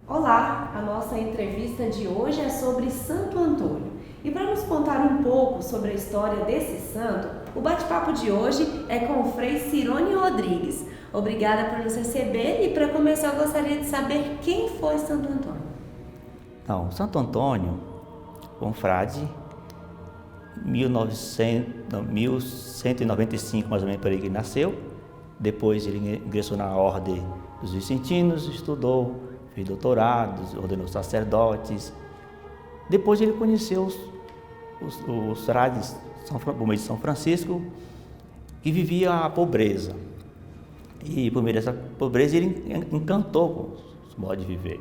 Olá, a nossa entrevista de hoje é sobre Santo Antônio. E para nos contar um pouco sobre a história desse santo, o bate-papo de hoje é com o Frei Cirone Rodrigues. Obrigada por nos receber e para começar eu gostaria de saber quem foi Santo Antônio. Então, Santo Antônio, um frade, 1195 mais ou menos por aí que ele nasceu. Depois ele ingressou na ordem dos vicentinos, estudou, fez doutorados, ordenou sacerdotes. Depois ele conheceu os frades como de São Francisco, que vivia a pobreza. E por meio dessa pobreza ele encantou com os modos de viver,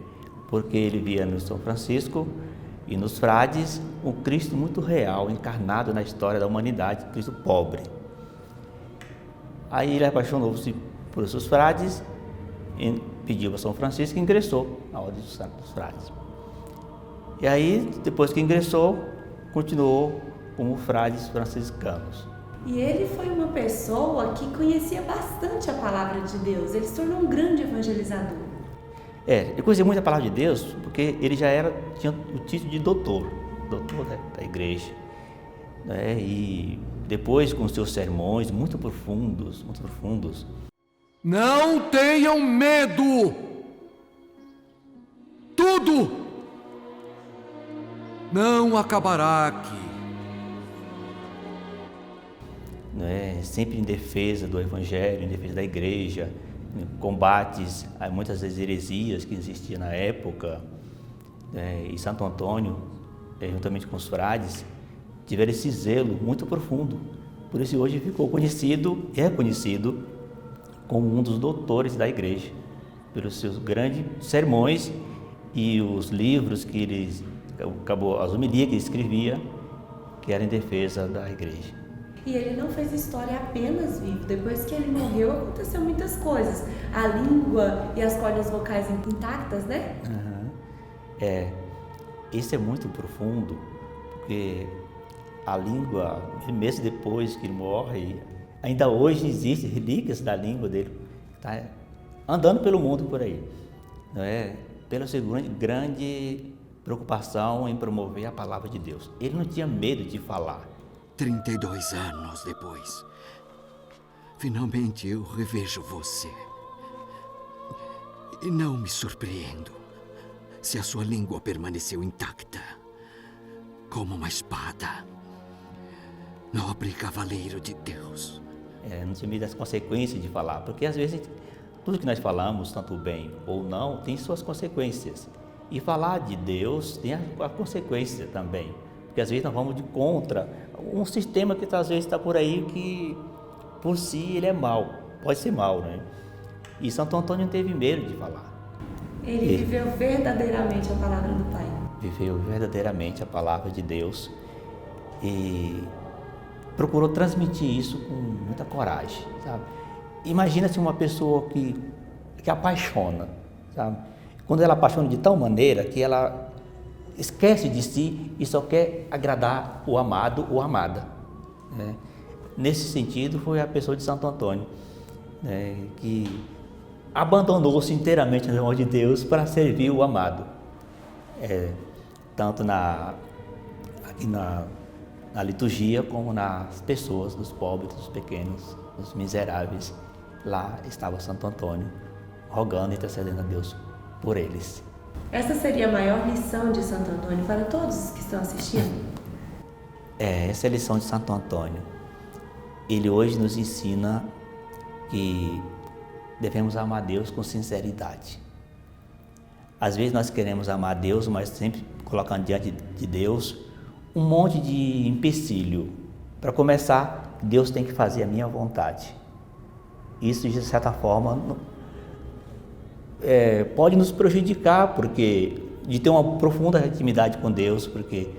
porque ele via no São Francisco e nos frades um Cristo muito real, encarnado na história da humanidade, Cristo pobre. Aí ele apaixonou-se por esses frades, pediu a São Francisco e ingressou na ordem dos frades. E aí, depois que ingressou, continuou como frades franciscanos. E ele foi uma pessoa que conhecia bastante a palavra de Deus, ele se tornou um grande evangelizador. Ele conhecia muito a palavra de Deus, porque ele já tinha o título de doutor da igreja. Né? E depois, com seus sermões muito profundos, Não tenham medo! Tudo não acabará aqui. né, sempre em defesa do Evangelho, em defesa da igreja, em combates a muitas das heresias que existiam na época. E Santo Antônio, juntamente com os frades, tiveram esse zelo muito profundo. Por isso hoje ficou conhecido e é conhecido como um dos doutores da igreja, pelos seus grandes sermões e os livros que ele acabou, as homilias que ele escrevia, que eram em defesa da igreja. E ele não fez história apenas vivo. Depois que ele morreu, aconteceu muitas coisas. A língua e as cordas vocais intactas, né? Isso é muito profundo, porque a língua, mesmo depois que ele morre, ainda hoje existem relíquias da língua dele, tá andando pelo mundo por aí, não é? Pela sua grande preocupação em promover a palavra de Deus. Ele não tinha medo de falar. 32 anos depois, finalmente eu revejo você. E não me surpreendo se a sua língua permaneceu intacta, como uma espada. Nobre cavaleiro de Deus. Não tinha medo das consequências de falar, porque às vezes tudo que nós falamos, tanto bem ou não, tem suas consequências. E falar de Deus tem a consequência também, porque às vezes nós vamos de contra um sistema que às vezes está por aí que por si ele é mau, pode ser mau, né? E Santo Antônio não teve medo de falar. Ele viveu verdadeiramente a palavra do Pai. Viveu verdadeiramente a palavra de Deus e procurou transmitir isso com muita coragem, sabe? Imagina-se uma pessoa que apaixona, sabe? Quando ela apaixona de tal maneira que ela esquece de si e só quer agradar o amado ou amada, né? Nesse sentido foi a pessoa de Santo Antônio, né, que abandonou-se inteiramente no amor de Deus para servir o amado, tanto aqui na liturgia como nas pessoas, dos pobres, dos pequenos, dos miseráveis. Lá estava Santo Antônio, rogando e intercedendo a Deus por eles. Essa seria a maior lição de Santo Antônio para todos os que estão assistindo? Essa é a lição de Santo Antônio. Ele hoje nos ensina que devemos amar Deus com sinceridade. Às vezes nós queremos amar Deus, mas sempre colocando diante de Deus um monte de empecilho. Para começar, Deus tem que fazer a minha vontade. Isso, de certa forma, pode nos prejudicar, porque de ter uma profunda intimidade com Deus, porque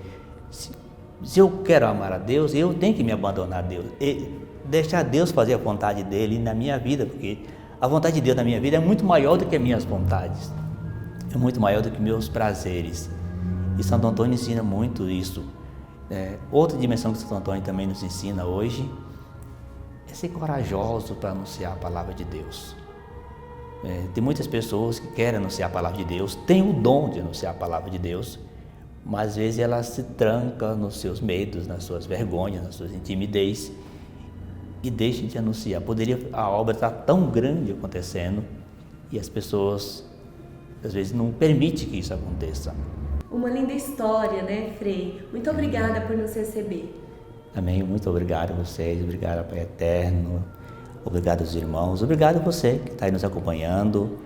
se eu quero amar a Deus, eu tenho que me abandonar a Deus, e deixar Deus fazer a vontade dele na minha vida, porque a vontade de Deus na minha vida é muito maior do que as minhas vontades, é muito maior do que meus prazeres. E Santo Antônio ensina muito isso. Outra dimensão que Santo Antônio também nos ensina hoje é ser corajoso para anunciar a palavra de Deus. Tem muitas pessoas que querem anunciar a palavra de Deus, têm o dom de anunciar a palavra de Deus, mas às vezes ela se tranca nos seus medos, nas suas vergonhas, nas suas timidez e deixa de anunciar. A obra está tão grande acontecendo e as pessoas às vezes não permitem que isso aconteça. Uma linda história, né, Frei? Muito obrigada por nos receber. Amém. Muito obrigado a vocês, obrigado ao Pai Eterno, obrigado aos irmãos, obrigado a você que está aí nos acompanhando,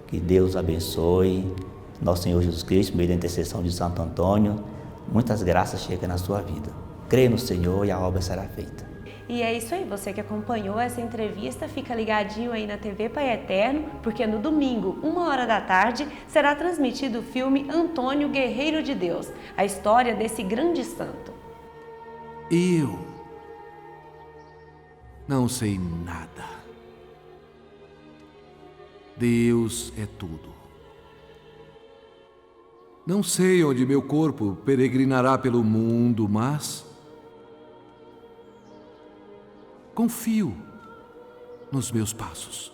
que Deus abençoe, nosso Senhor Jesus Cristo, meio da intercessão de Santo Antônio, muitas graças chegam na sua vida. Creia no Senhor e a obra será feita. E é isso aí, você que acompanhou essa entrevista, fica ligadinho aí na TV Pai Eterno, porque no domingo, 13h, será transmitido o filme Antônio Guerreiro de Deus, a história desse grande santo. Eu não sei nada. Deus é tudo. Não sei onde meu corpo peregrinará pelo mundo, mas confio nos meus passos.